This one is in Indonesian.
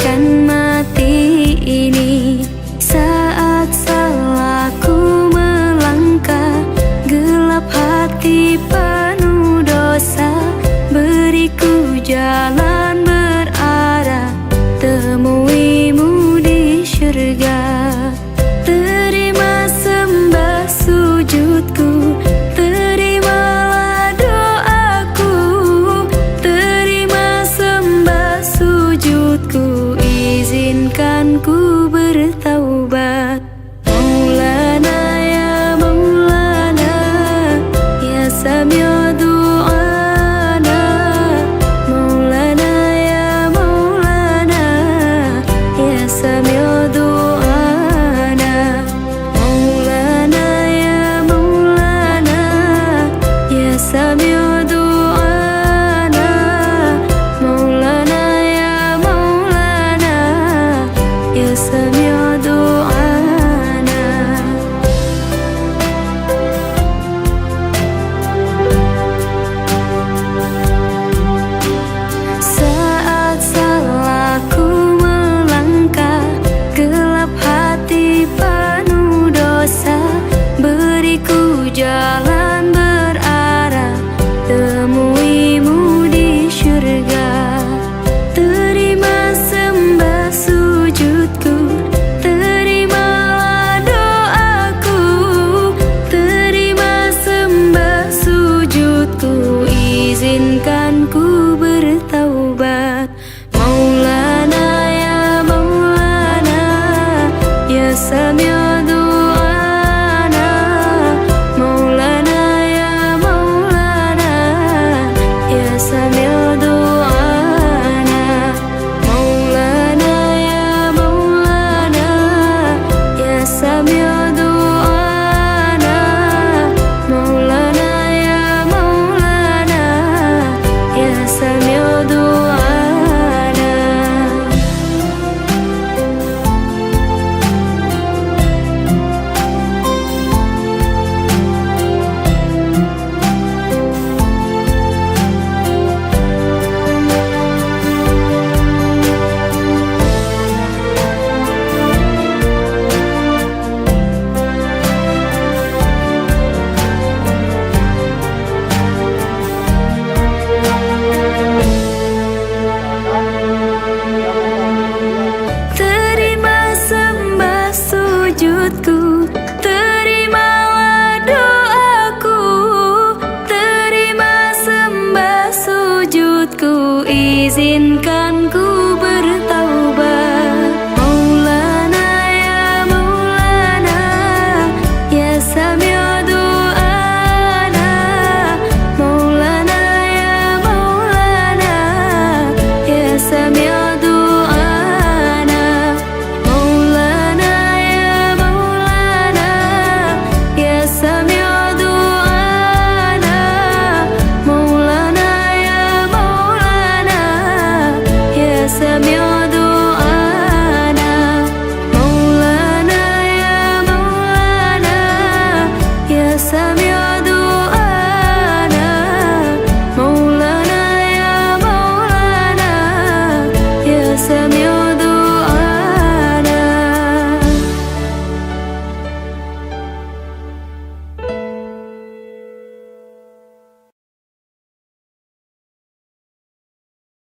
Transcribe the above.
akan mati ini. Saat salahku melangkah, gelap hati penuh dosa, beriku jalan berarah, temuimu di syurga. Terima sembah sujudku, terimalah doaku, terima sembah sujudku, izinkan ku bertaubat. Maulana ya Maulana, ya Sami'u du'ana. Maulana ya Maulana, ya Sami'u du'ana. Maulana ya Maulana, ya Sami'u du'ana. Maulana ya Maulana, ya Sami'u du'ana. Saat salahku melangkah, gelap hati penuh dosa, beriku jalan berarah, temuimu di syurga. Terima sembah sujudku, terimalah doaku, terima sembah sujudku, izinkan ku bertaubat. Maulana ya Maulana, ya Sami'